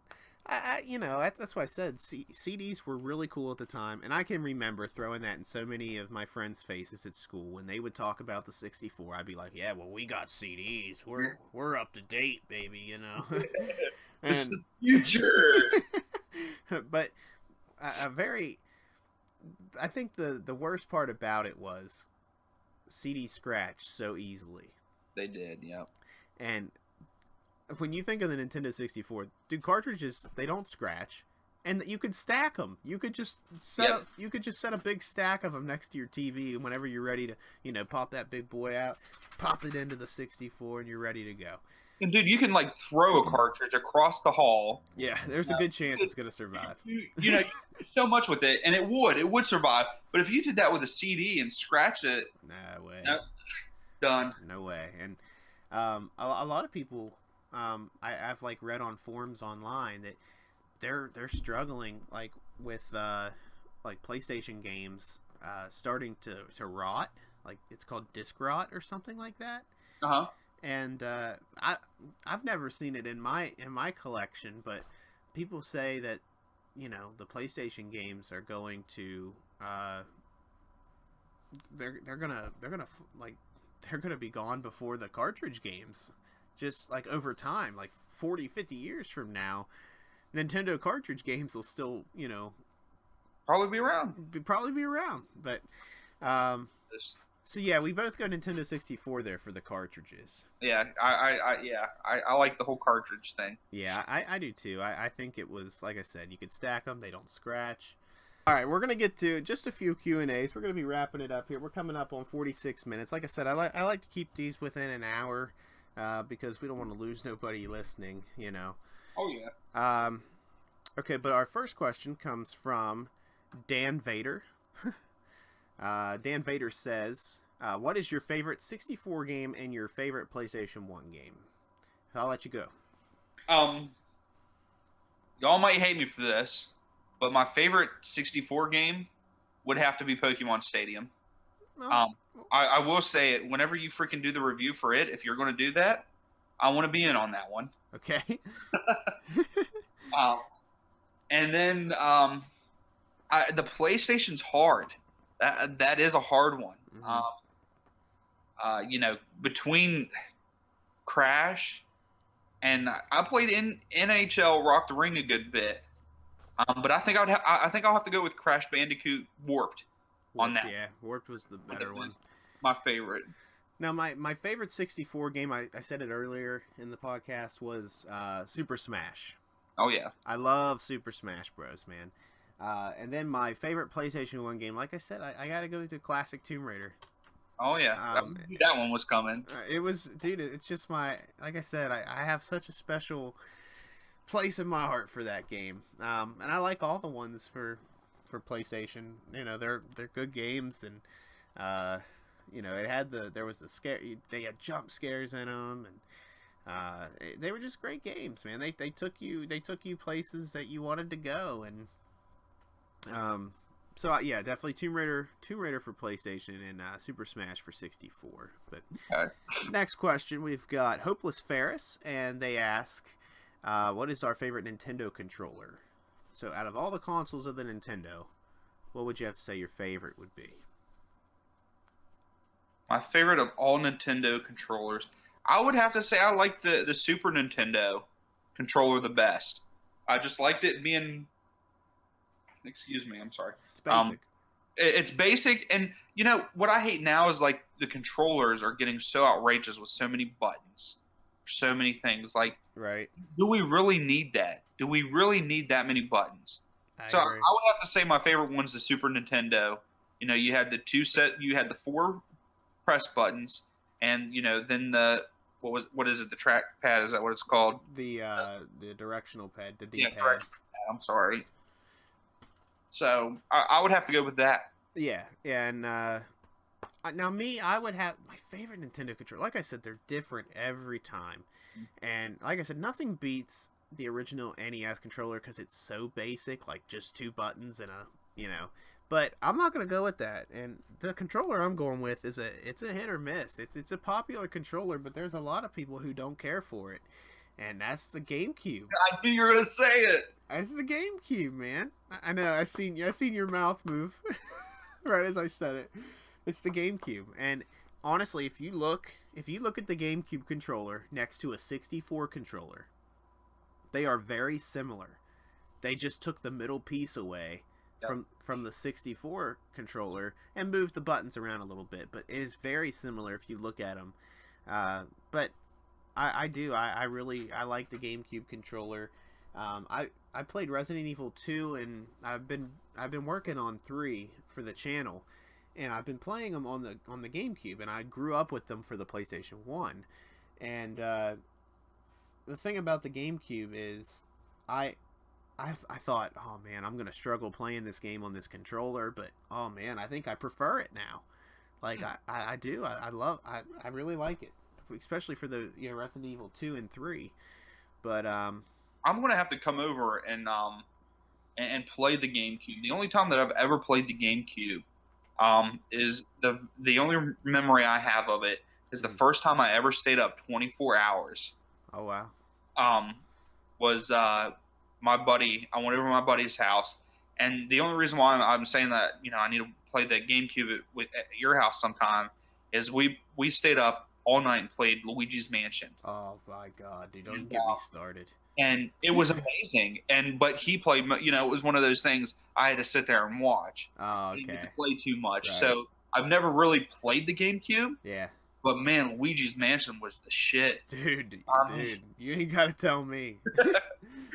I you know, that's why I said CDs were really cool at the time. And I can remember throwing that in so many of my friends' faces at school when they would talk about the 64. I'd be like, yeah, well, we got CDs, we're up to date, baby, you know. It's the future. But I think the worst part about it was CDs scratched so easily. They did, yeah. And when you think of the Nintendo 64, dude, cartridges, they don't scratch, and you could stack them. You could just set a big stack of them next to your TV, and whenever you're ready to, you know, pop that big boy out, pop it into the 64, and you're ready to go. And dude, you can like throw a cartridge across the hall. Yeah, there's a good chance it's gonna survive. You know, so much with it, and it would survive. But if you did that with a CD and scratched it, no way, done. No way. And a lot of people, I've like read on forums online that they're struggling like with like PlayStation games starting to rot. Like it's called disc rot or something like that. And I've never seen it in my collection, but people say that, you know, the PlayStation games are going to they're gonna be gone before the cartridge games. Just like over time, like 40, 50 years from now, Nintendo cartridge games will still, you know, probably be around. But So yeah, we both go Nintendo 64 there for the cartridges. Yeah, I like the whole cartridge thing. Yeah, I do too. I think it was, like I said, you could stack them, they don't scratch. All right, we're gonna get to just a few Q&As. We're gonna be wrapping it up here. We're coming up on 46 minutes. Like I said, I like to keep these within an hour because we don't want to lose nobody listening. You know. Oh yeah. Okay, but our first question comes from Dan Vader. Dan Vader says, "What is your favorite 64 game and your favorite PlayStation 1 game?" I'll let you go. Y'all might hate me for this, but my favorite 64 game would have to be Pokemon Stadium. Oh, I will say it, whenever you freaking do the review for it, if you're going to do that, I want to be in on that one. okay. And then the PlayStation's hard. That is a hard one. Mm-hmm. Between Crash and I played in NHL Rock the Ring a good bit. But I think I'll have to go with Crash Bandicoot Warped on that. Yeah, Warped was the better one. My favorite. Now, my favorite 64 game, I said it earlier in the podcast, was Super Smash. Oh, yeah. I love Super Smash Bros, man. And then my favorite PlayStation 1 game, like I said, I got to go to classic Tomb Raider. Oh, yeah. That one was coming. It was, dude, it's just like I said, I have such a special place in my heart for that game. And I like all the ones for PlayStation. You know, they're good games, and there was the scare. They had jump scares in them, and they were just great games, man. They took you places that you wanted to go, and yeah, definitely Tomb Raider for PlayStation, and Super Smash for 64. But Okay. Next question, we've got Hopeless Ferris, and they ask, what is our favorite Nintendo controller? So out of all the consoles of the Nintendo, what would you have to say your favorite would be? My favorite of all Nintendo controllers, I would have to say I like the Super Nintendo controller the best. I just liked it being. Excuse me, I'm sorry. It's basic. It's basic, and what I hate now is like the controllers are getting so outrageous with so many buttons, so many things. Like, Right. do we really need that? Do we really need that many buttons? I So agree. I would have to say my favorite one's the Super Nintendo. You had the 4 press buttons, and then what is it? The trackpad, is that what it's called? The directional pad, the Yeah, D-pad. correct. I'm sorry. So I would have to go with that. Yeah, and now me, I would have my favorite Nintendo controller. Like I said, they're different every time, and like I said, nothing beats the original NES controller because it's so basic, like just 2 buttons and But I'm not gonna go with that, and the controller I'm going with it's a hit or miss. It's a popular controller, but there's a lot of people who don't care for it, and that's the GameCube. I knew you were gonna say it. That's the GameCube, man. I know. I seen your mouth move right as I said it. It's the GameCube, and honestly, if you look at the GameCube controller next to a 64 controller, they are very similar. They just took the middle piece away from the 64 controller and moved the buttons around a little bit, but it is very similar if you look at them. But I like the GameCube controller. I played Resident Evil 2, and I've been working on 3 for the channel, and I've been playing them on the GameCube, and I grew up with them for the PlayStation 1. And the thing about the GameCube is I thought, oh man, I'm gonna struggle playing this game on this controller, but oh man, I think I prefer it now. Like I do. I really like it, especially for the Resident Evil 2 and 3. But I'm gonna have to come over and play the GameCube. The only time that I've ever played the GameCube is the only memory I have of it is the first time I ever stayed up 24 hours. Oh wow. Was my buddy. I went over to my buddy's house, and the only reason why I'm saying that I need to play that GameCube at your house sometime is we stayed up all night and played Luigi's Mansion. Oh my god, dude! Don't get me started. And it was amazing. But he played. It was one of those things I had to sit there and watch. Oh, He didn't okay. play too much, Right. so I've never really played the GameCube, Yeah. but man, Luigi's Mansion was the shit. Dude, mean- dude, you ain't gotta tell me.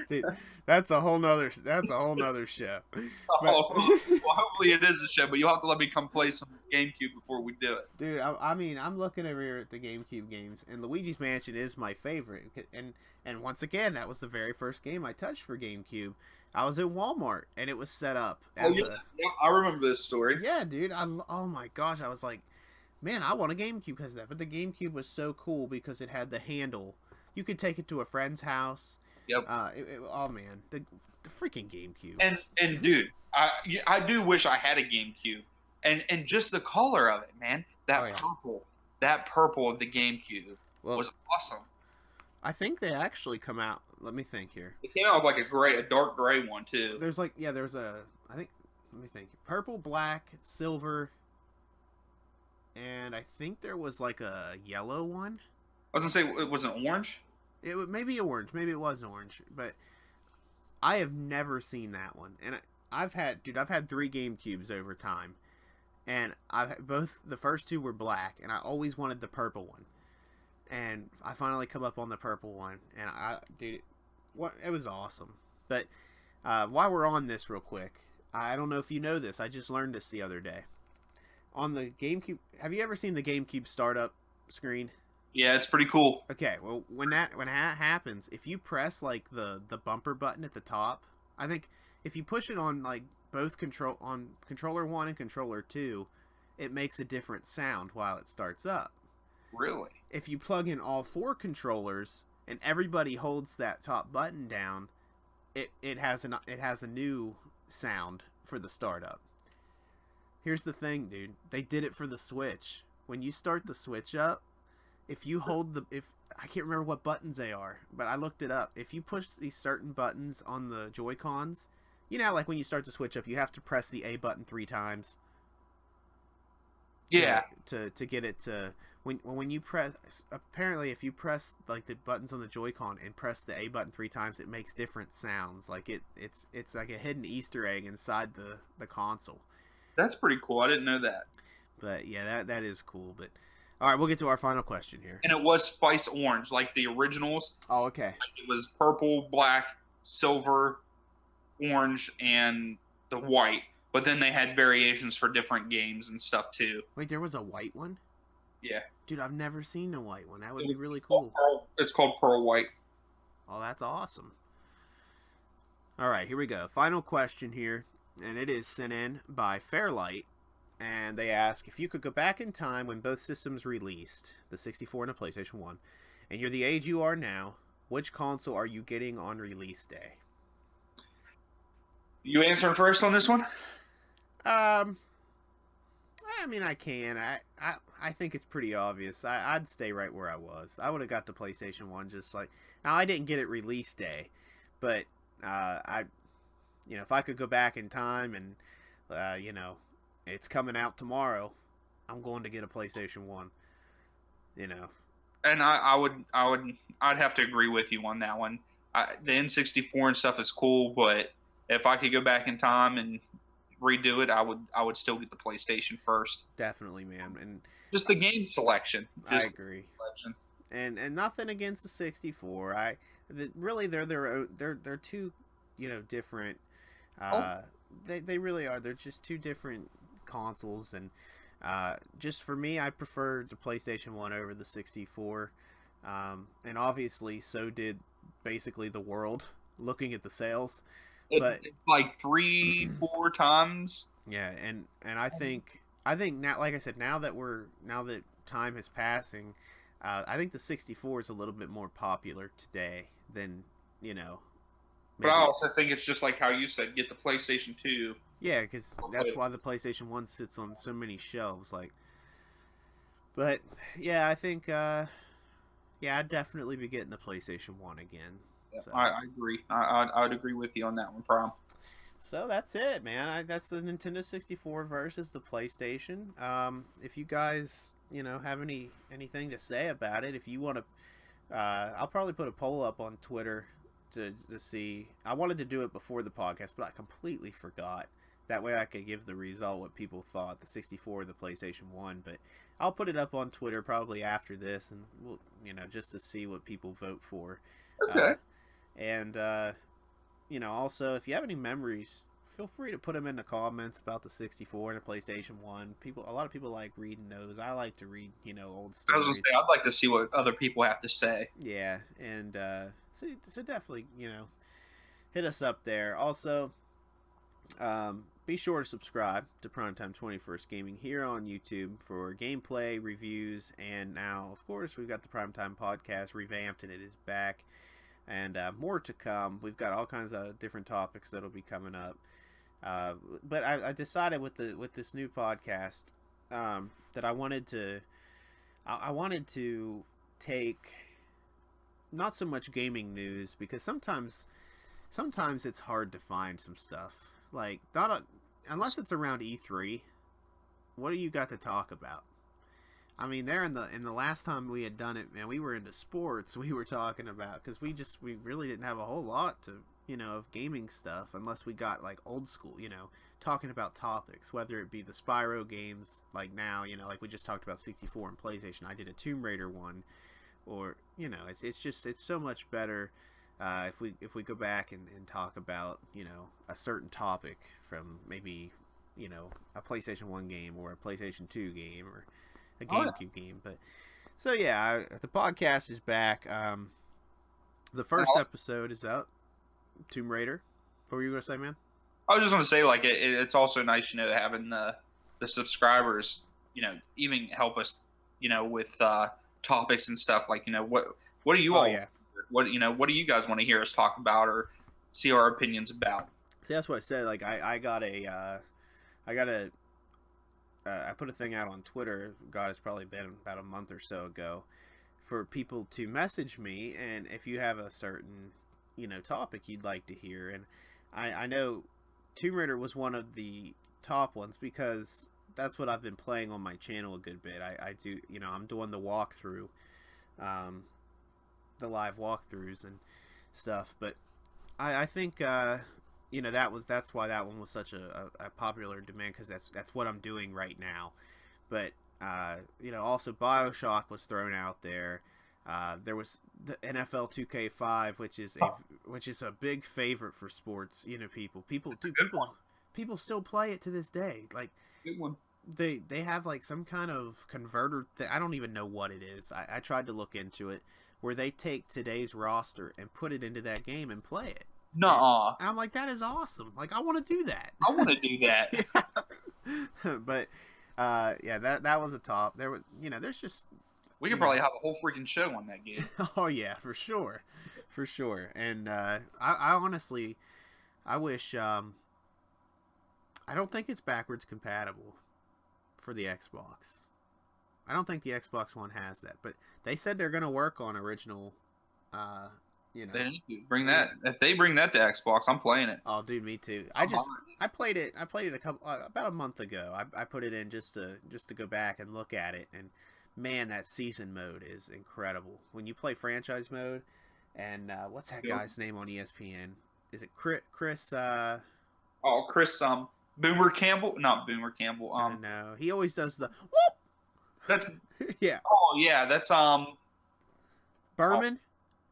Dude, that's a whole nother show. But Oh, well, hopefully it is a show, but you'll have to let me come play some GameCube before we do it. dude, I mean, I'm looking over here at the GameCube games, and Luigi's Mansion is my favorite. And once again, that was the very first game I touched for GameCube. I was at Walmart, and it was set up as Yeah, I remember this story. yeah, dude. Oh my gosh, I was like, man, I want a GameCube because of that. But the GameCube was so cool because it had the handle. You could take it to a friend's house. Yep. Oh man, the freaking GameCube. And dude, I do wish I had a GameCube, and just the color of it, man. That purple of the GameCube was awesome. I think they actually come out. Let me think here. It came out with like a dark gray one too. There's like there's a I think let me think. Purple, black, silver, and I think there was like a yellow one. I was gonna say it wasn't orange. It maybe orange, maybe it was orange, but I have never seen that one. And I've had 3 GameCubes over time, and both the first 2 were black, and I always wanted the purple one. And I finally come up on the purple one, and it was awesome. But while we're on this real quick, I don't know if you know this, I just learned this the other day. On the GameCube, have you ever seen the GameCube startup screen? Yeah, it's pretty cool. Okay, well, when that happens, if you press like the bumper button at the top, I think if you push it on like both controller 1 and controller 2, it makes a different sound while it starts up. Really? If you plug in all 4 controllers and everybody holds that top button down, it has a new sound for the startup. Here's the thing, dude. They did it for the Switch. When you start the Switch up, if you hold I can't remember what buttons they are, but I looked it up. If you push these certain buttons on the Joy-Cons, you know, like when you start the Switch up, you have to press the A button 3 times. Yeah. To get it to when you press, apparently if you press like the buttons on the Joy-Con and press the A button 3 times, it makes different sounds. Like it's like a hidden Easter egg inside the console. That's pretty cool. I didn't know that. But yeah, that is cool. But all right, we'll get to our final question here. And it was Spice Orange, like the originals. Oh, okay. It was purple, black, silver, orange, and the white. But then they had variations for different games and stuff too. Wait, there was a white one? Yeah. Dude, I've never seen a white one. That would be really cool. It's called Pearl White. Oh, that's awesome. All right, here we go. Final question here, and it is sent in by Fairlight. And they ask, if you could go back in time when both systems released, the 64 and the PlayStation 1, and you're the age you are now, which console are you getting on release day? You answering first on this one? I mean, I can. I think it's pretty obvious. I'd stay right where I was. I would have got the PlayStation 1 just like... Now, I didn't get it release day, but if I could go back in time and, it's coming out tomorrow, I'm going to get a PlayStation 1. And I'd have to agree with you on that one. The N64 and stuff is cool, but if I could go back in time and redo it, I would still get the PlayStation first. Definitely, man. And just the game selection. I agree. And nothing against the 64. Really they're two, different. They really are. They're just two different consoles, and just for me, I preferred the PlayStation 1 over the 64. And obviously, so did basically the world. Looking at the sales. But it's like 3-4 times. Yeah, and I think now, like I said, now that time is passing, I think the 64 is a little bit more popular today than maybe. But I also think it's just like how you said, get the PlayStation 2. Yeah, because that's why the PlayStation 1 sits on so many shelves. But yeah, I think I'd definitely be getting the PlayStation 1 again. So. I agree. I'd agree with you on that one, Prom. So that's it, man. That's the Nintendo 64 versus the PlayStation. If you guys, have anything to say about it, if you want to, I'll probably put a poll up on Twitter to see. I wanted to do it before the podcast, but I completely forgot. That way I could give the result what people thought, the 64 or the PlayStation 1. But I'll put it up on Twitter probably after this, and we'll, just to see what people vote for. Okay. And also, if you have any memories, feel free to put them in the comments about the 64 and the PlayStation 1. A lot of people like reading those. I like to read, old I was stories. gonna say, I'd like to see what other people have to say. Yeah, and so definitely, hit us up there. Also, be sure to subscribe to Primetime 21st Gaming here on YouTube for gameplay, reviews, and now, of course, we've got the Primetime podcast revamped, and it is back. And more to come. We've got all kinds of different topics that'll be coming up. But I decided with this new podcast that I wanted to take not so much gaming news, because sometimes it's hard to find some stuff. Like, unless it's around E3, what do you got to talk about? I mean, there in the last time we had done it, man, we were into sports. We were talking about, because we really didn't have a whole lot to of gaming stuff, unless we got like old school, talking about topics, whether it be the Spyro games, like now, like we just talked about 64 and PlayStation. I did a Tomb Raider one, or it's so much better if we go back and talk about a certain topic from maybe a PlayStation 1 game or a PlayStation 2 game or a GameCube game. But so yeah, the podcast is back. The first episode is out. Tomb Raider. What were you gonna say, man? I was just gonna say, like, it's also nice, having the subscribers, even help us, with topics and stuff. Like, what do you all? Yeah. What do you guys want to hear us talk about or see our opinions about? See, that's what I said. Like, I put a thing out on Twitter. God, it's probably been about a month or so ago, for people to message me, and if you have a certain topic you'd like to hear. And I know Tomb Raider was one of the top ones, because that's what I've been playing on my channel a good bit. I do, I'm doing the walkthrough, the live walkthroughs and stuff. But I think that's why that one was such a popular demand, because that's what I'm doing right now. But also BioShock was thrown out there. There was the NFL 2K5, which is a big favorite for sports. People still play it to this day. Like, good one. They have like some kind of converter. I don't even know what it is. I tried to look into it, where they take today's roster and put it into that game and play it. Nuh-uh. And I'm like, that is awesome. Like, I want to do that. I want to do that. But yeah, that was a top. There was, there's just. We could probably have a whole freaking show on that game. Oh yeah, for sure. And I honestly, I wish. I don't think it's backwards compatible for the Xbox. I don't think the Xbox One has that, but they said they're going to work on original. They need to bring that. If they bring that to Xbox, I'm playing it. Oh, dude, me too. I played it about a month ago. I put it in just to go back and look at it, and man, that season mode is incredible. When you play franchise mode, and what's that guy's name on ESPN? Is it Chris? Chris. Boomer Campbell, not Boomer Campbell. No, he always does the whoop. That's yeah. Oh yeah, that's Berman,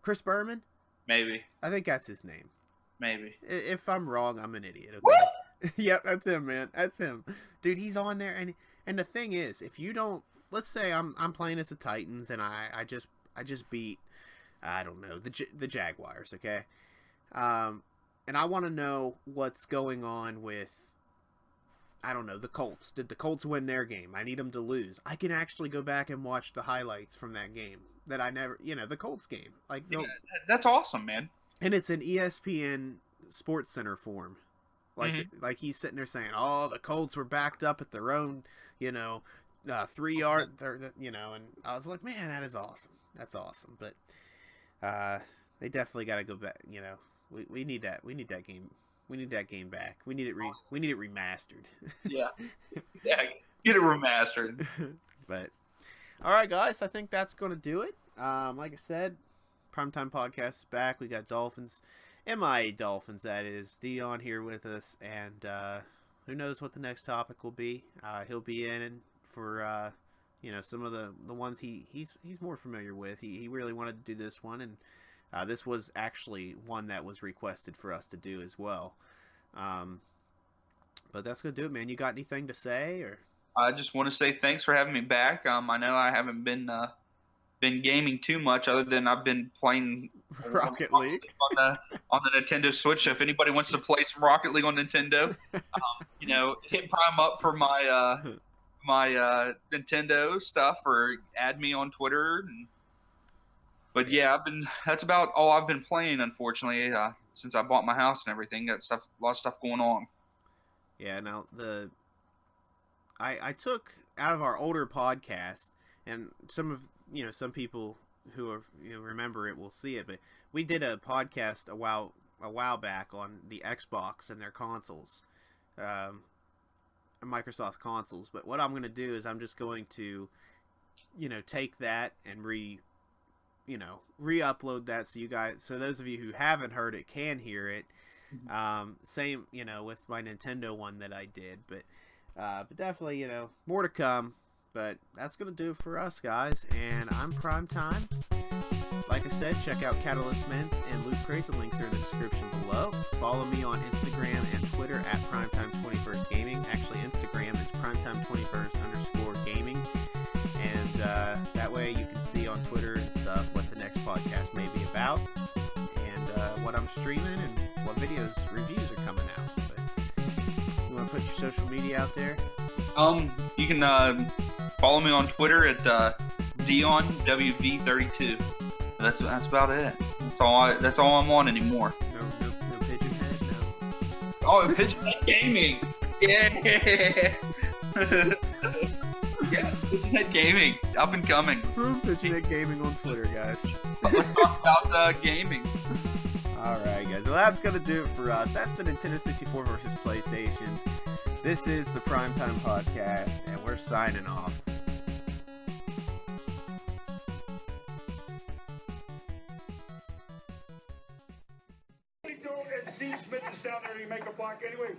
Chris Berman. Maybe. I think that's his name. Maybe. If I'm wrong, I'm an idiot. Okay? Yep, that's him, man. That's him, dude. He's on there, and the thing is, if you don't, let's say I'm playing as the Titans, and I just beat, I don't know, the Jaguars, okay, and I want to know what's going on with, I don't know, the Colts. Did the Colts win their game? I need them to lose. I can actually go back and watch the highlights from that game that I never, the Colts game. Like, yeah, that's awesome, man. And it's an ESPN Sports Center form. Like, like he's sitting there saying, "Oh, the Colts were backed up at their own, 3 yard, and I was like, man, that is awesome. That's awesome. But they definitely got to go back. We need that. We need that game. We need that game back. We need it. We need it remastered. Yeah, get it remastered. But all right, guys, I think that's going to do it. Like I said, Primetime Podcast is back. We got Dolphins, MIA Dolphins. That is Dion here with us, and who knows what the next topic will be. He'll be in for some of the ones he's more familiar with. He really wanted to do this one, and this was actually one that was requested for us to do as well. But that's gonna do it, man. You got anything to say, or? I just want to say thanks for having me back. I know I haven't been gaming too much, other than I've been playing Rocket League on the Nintendo Switch. So if anybody wants to play some Rocket League on Nintendo, hit Prime up for my Nintendo stuff, or add me on Twitter. But yeah, that's about all I've been playing, unfortunately, since I bought my house and everything. Got a lot of stuff going on. Yeah, now I took out of our older podcast, and some people who are, remember it will see it, but we did a podcast a while back on the Xbox and their consoles, Microsoft consoles. But what I'm going to do is I'm just going to, take that and re-upload that so those of you who haven't heard it can hear it. Same, with my Nintendo one that I did, but definitely, more to come. But that's going to do it for us, guys. And I'm Primetime. Like I said, check out Catalyst Mints and Loot Crate. The links are in the description below. Follow me on Instagram and Twitter at Primetime21st Gaming. Actually, Instagram is Primetime21st_gaming. And that way you can see on Twitter and stuff what the next podcast may be about. And what I'm streaming and what reviews are coming out. But you want to put your social media out there? You can follow me on Twitter at DionWV32. That's about it. That's all I'm on anymore. No Pigeon Head, no. Oh, Pigeon Head Gaming. Yeah. Yeah, Pigeon Head Gaming. Up and coming. Pigeon Head Gaming on Twitter, guys. Let's talk about gaming. Alright, guys. Well, that's going to do it for us. That's the Nintendo 64 versus PlayStation. This is the Primetime Podcast, and we're signing off. Steve Smith is down there to make a block anyway.